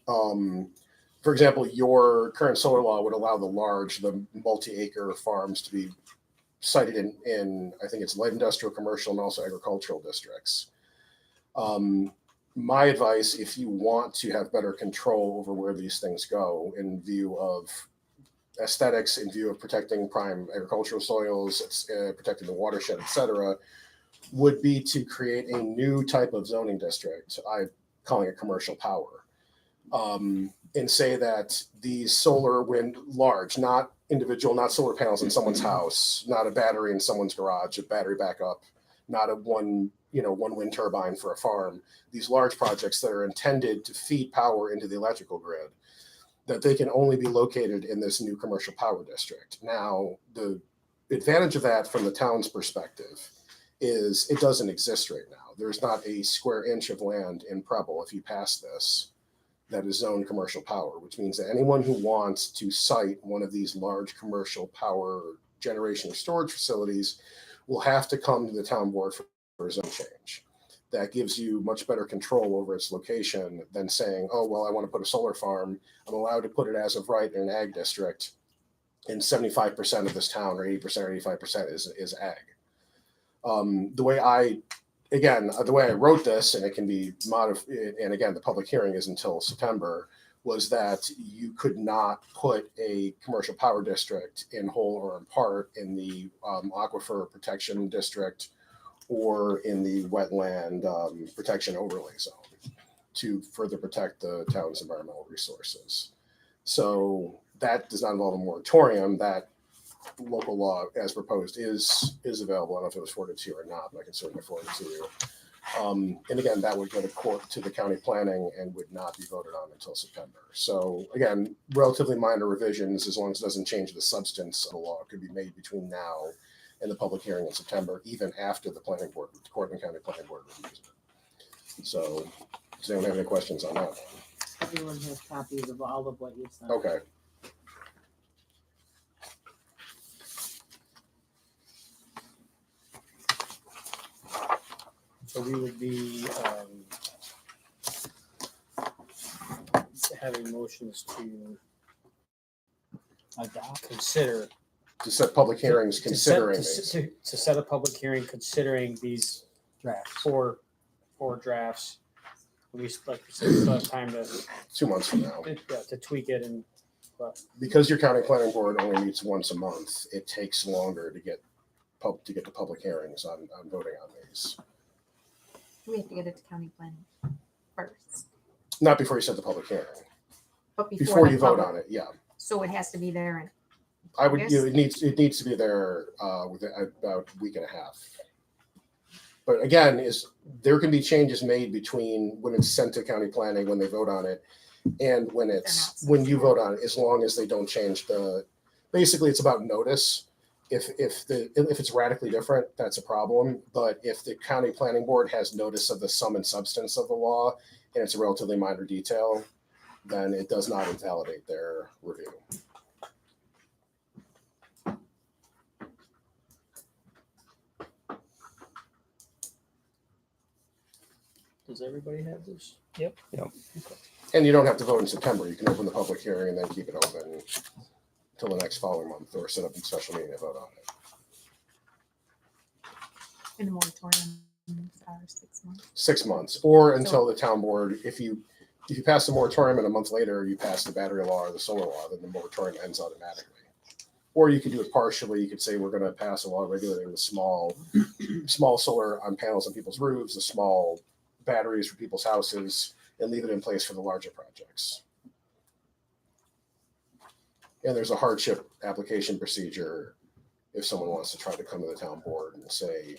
for example, your current solar law would allow the multi-acre farms to be cited in I think it's light industrial, commercial, and also agricultural districts. My advice, if you want to have better control over where these things go in view of aesthetics, in view of protecting prime agricultural soils, protecting the watershed, etc., would be to create a new type of zoning district. I'm calling it commercial power. And say that these solar, wind, large, not individual, not solar panels in someone's house, not a battery in someone's garage, a battery backup, not a one wind turbine for a farm. These large projects that are intended to feed power into the electrical grid, that they can only be located in this new commercial power district. Now, the advantage of that from the town's perspective is it doesn't exist right now. There's not a square inch of land in Preble, if you pass this, that is zoned commercial power, which means that anyone who wants to site one of these large commercial power generation or storage facilities will have to come to the town board for a zone change. That gives you much better control over its location than saying, oh, well, I want to put a solar farm. I'm allowed to put it as of right in an ag district, and 75% of this town, or 80% or 85% is ag. The way I wrote this, and it can be modified, and again, the public hearing is until September, was that you could not put a commercial power district in whole or in part in the aquifer protection district or in the wetland protection overlay zone to further protect the town's environmental resources. So that does not involve a moratorium. That local law as proposed is available. I don't know if it was forwarded to you or not, but I can certainly forward it to you. And again, that would go to the county planning and would not be voted on until September. So again, relatively minor revisions, as long as it doesn't change the substance of the law, could be made between now and the public hearing in September, even after the planning board, the Cortland County Planning Board reviews it. So does anyone have any questions on that? Everyone has copies of all of what you sent. Okay. So we would be having motions to consider. To set public hearings considering to set a public hearing considering these Drafts. four drafts. We like we said, still have time to 2 months from now. to tweak it and Because your county planning board only meets once a month, it takes longer to get to public hearings on voting on these. We have to get it to county planning first. Not before you set the public hearing. But Before the you vote public- on it, yeah. So it has to be there and I would, Yes. you know, it needs to be there within about a week and a half. But again, there can be changes made between when it's sent to county planning, when they vote on it, and when when you vote on it, as long as they don't change basically it's about notice. If it's radically different, that's a problem. But if the county planning board has notice of the sum and substance of the law and it's a relatively minor detail, then it does not invalidate their review. Does everybody have this? And you don't have to vote in September. You can open the public hearing and then keep it open until the next following month, or set up a special meeting to vote on it. in the moratorium are 6 months. 6 months, or until the town board, if you pass the moratorium and a month later you pass the battery law or the solar law, then the moratorium ends automatically. Or you could do it partially. You could say, we're going to pass a law regulating the small solar on panels on people's roofs, the small batteries for people's houses, and leave it in place for the larger projects. And there's a hardship application procedure if someone wants to try to come to the town board and say,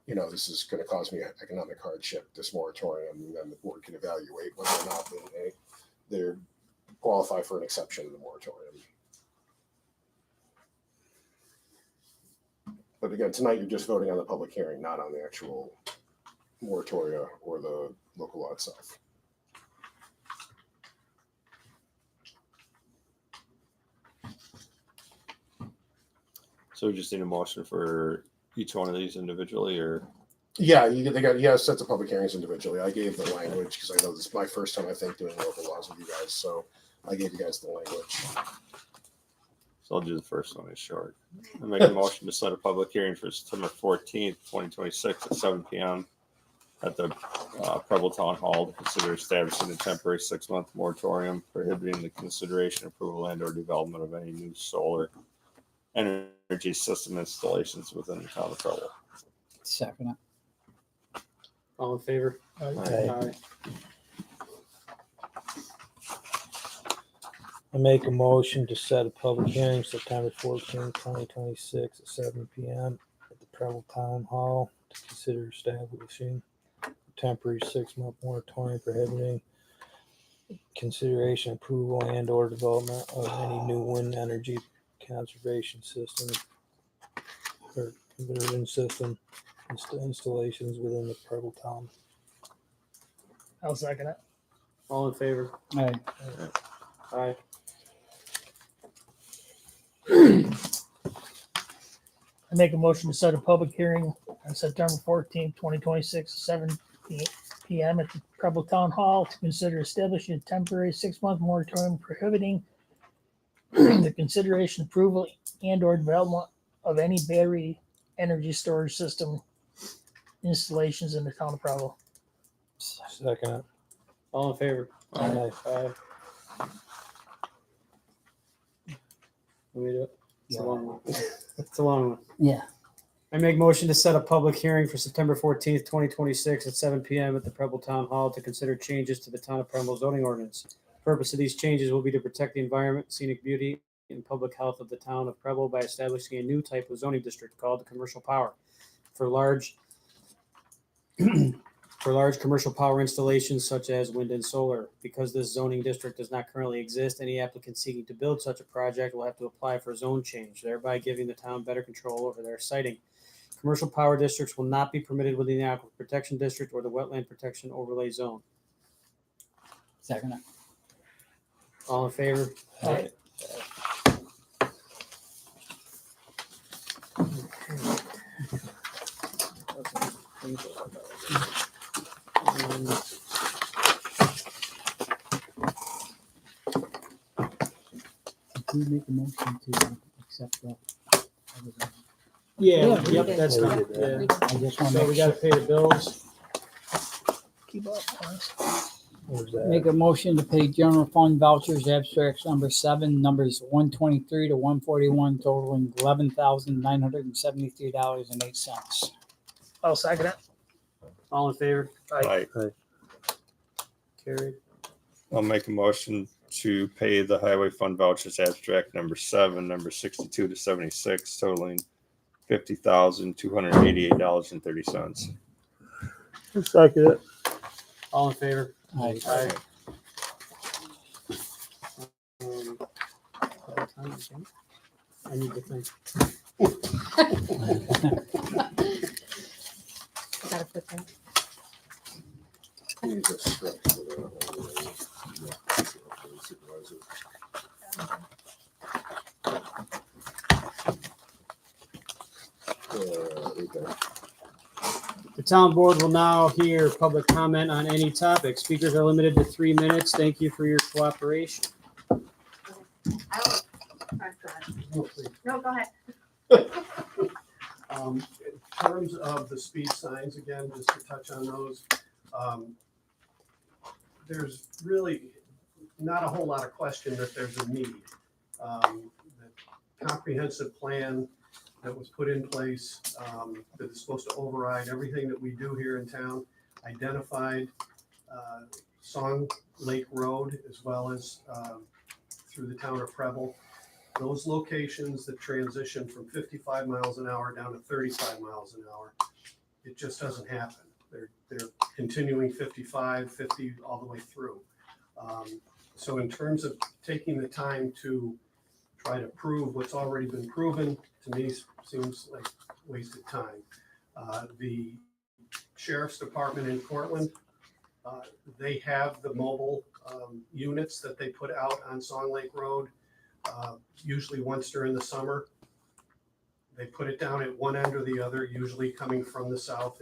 you know, this is going to cause me economic hardship, this moratorium, and then the board can evaluate whether or not they qualify for an exception to the moratorium. But again, tonight you're just voting on the public hearing, not on the actual moratoria or the local law itself. So we just need a motion for each one of these individually, or? Yeah, you gotta set the public hearings individually. I gave the language because I know this is my first time, I think, doing local laws with you guys, so I gave you guys the language. So I'll do the first one, it's short. I make a motion to set a public hearing for September 14th, 2026 at 7 p.m. at the Preble Town Hall to consider establishing a temporary 6-month moratorium prohibiting the consideration, approval, and or development of any new solar energy system installations within the town of Preble. Second. All in favor? Aye. I make a motion to set a public hearing September 14th, 2026 at 7 p.m. at the Preble Town Hall to consider establishing a temporary 6-month moratorium prohibiting consideration, approval, and or development of any new wind energy conservation system or conversion system installations within the Preble Town. I'll second it. All in favor? Aye. Aye. I make a motion to set a public hearing on September 14th, 2026, 7 p.m. at the Preble Town Hall to consider establishing a temporary 6-month moratorium prohibiting the consideration, approval, and or development of any battery energy storage system installations in the town of Preble. Second. All in favor? Aye. Aye. Let me do it. It's a long one. It's a long one. Yeah. I make motion to set a public hearing for September 14th, 2026 at 7 p.m. at the Preble Town Hall to consider changes to the town of Preble zoning ordinance. Purpose of these changes will be to protect the environment, scenic beauty, and public health of the town of Preble by establishing a new type of zoning district called the commercial power for large commercial power installations such as wind and solar. Because this zoning district does not currently exist, any applicant seeking to build such a project will have to apply for a zone change, thereby giving the town better control over their siting. Commercial power districts will not be permitted within the Aquifer Protection District or the Wetland Protection Overlay Zone. Second. All in favor? Aye. Did we make a motion to accept that? Yeah, Yeah, yep, that's we not, did that. yeah. I just want So to we gotta pay the bills. Keep up, boys. Where's that? make a motion to pay general fund vouchers, abstracts number 7, numbers 123 to 141, totaling $11,973.08. I'll second it. All in favor? Aye. Aye. Carried. I'll make a motion to pay the highway fund vouchers abstract number 7, number 62 to 76, totaling $50,288.30. Second it. All in favor? Aye. I need to think. Gotta put that. You just structure that one. Supervisor. Okay. The town board will now hear public comment on any topic. Speakers are limited to 3 minutes. Thank you for your cooperation. I will. No, go ahead. In terms of the speed signs, again, just to touch on those, there's really not a whole lot of question that there's a need. The comprehensive plan that was put in place that is supposed to override everything that we do here in town identified Song Lake Road as well as through the town of Preble. Those locations that transition from 55 miles an hour down to 35 miles an hour, it just doesn't happen. They're continuing 55, 50 all the way through. So in terms of taking the time to try to prove what's already been proven, to me seems like wasted time. The sheriff's department in Cortland, they have the mobile units that they put out on Song Lake Road, usually once during the summer. They put it down at one end or the other, usually coming from the south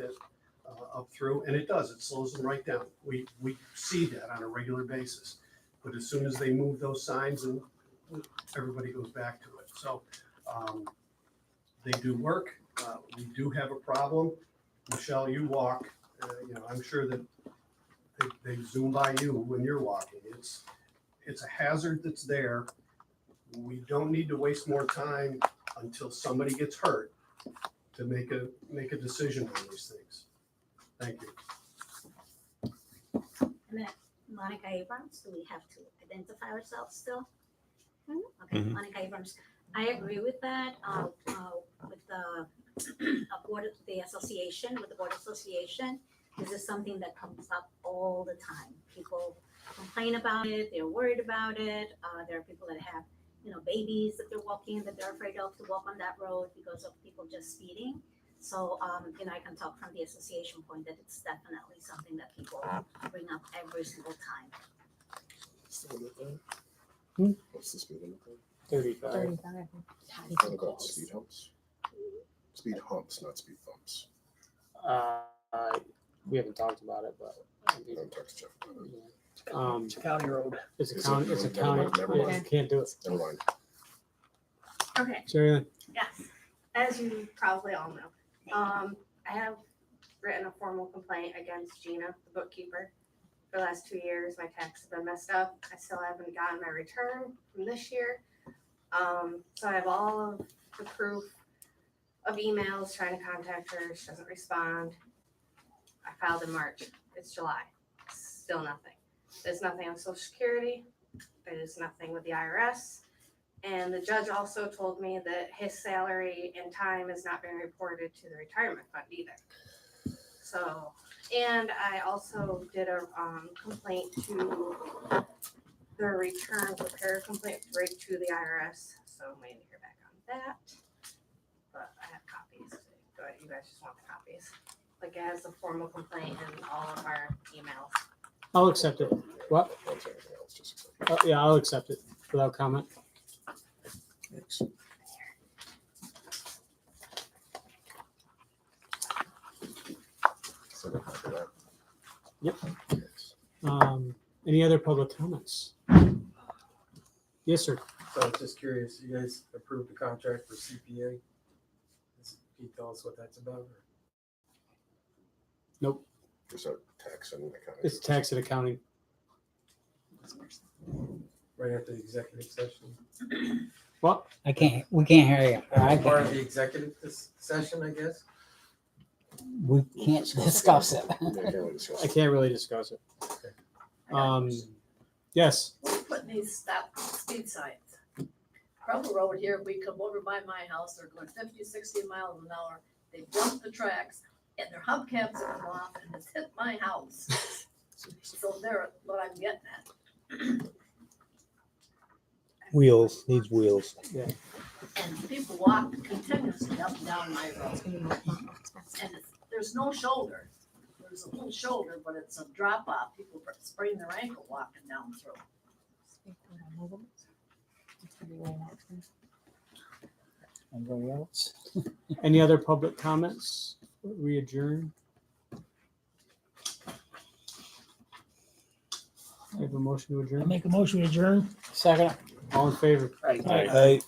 up through, and it does, it slows them right down. We see that on a regular basis. But as soon as they move those signs, and everybody goes back to it. So they do work. We do have a problem. Michelle, you walk, I'm sure that they zoom by you when you're walking. It's a hazard that's there. We don't need to waste more time until somebody gets hurt to make a decision on these things. Thank you. And then Monica Abrams, do we have to identify ourselves still? Okay, Mhm. Monica Abrams. I agree with that, with the board of the association, with the board association. This is something that comes up all the time. People complain about it, they're worried about it. There are people that have, babies that they're walking, that they're afraid of to walk on that road because of people just speeding. So, I can talk from the association point that it's definitely something that people bring up every single time. What's the speed limit? 35. 35. What about speed humps? Speed humps, not speed bumps. We haven't talked about it, but I don't talk to Jeff about it. It's a county road. it's a Is county. it? It's a Never county. mind, never Yeah, mind. you can't do it. Never mind. Okay, Sarah, yes, as you probably all know, I have written a formal complaint against Gina, the bookkeeper. For the last 2 years, my taxes have been messed up. I still haven't gotten my return from this year. So I have all of the proof of emails trying to contact her. She doesn't respond. I filed in March. It's July. Still nothing. There's nothing on Social Security. There's nothing with the IRS. And the judge also told me that his salary and time is not being reported to the retirement fund either. So, and I also did a complaint to the return repair complaint right to the IRS. So I'm waiting to hear back on that. But I have copies. Go ahead, you guys just want the copies. Like it has a formal complaint and all of our emails. I'll accept it. What? Don't say anything else, just. Yeah, I'll accept it without comment. Thanks. So we'll copy that. Yep. Yes. Any other public comments? Yes, sir. So I was just curious, you guys approved the contract for CPA? Can you tell us what that's about? Nope. Just a tax and accounting. It's tax and accounting. Right after the executive session? What? We can't hear you. I Part of can't- the executive session, I guess? We can't discuss it. Yeah, can't really discuss I it. can't really discuss it. Yes. We're putting these stop speed signs. Preble Road here, we come over by my house, they're going 50, 60 miles an hour. They jump the tracks and their hubcaps have come off and it's hit my house. So they're what I'm getting at. Wheels, needs wheels. And people walk continuously up and down my road. And there's no shoulder. There's a little shoulder, but it's a drop off. People sprain their ankle walking down through. Anybody else? Any other public comments? We adjourn. I have a motion to I adjourn. make a motion to adjourn. Second. All in favor? Hey.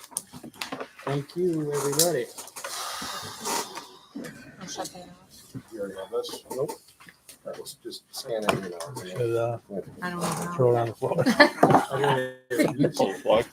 Thank you, everybody. I'll shut that off. You already have this? Nope. That was just scan it. Should I don't know how. throw it on the floor. So, like,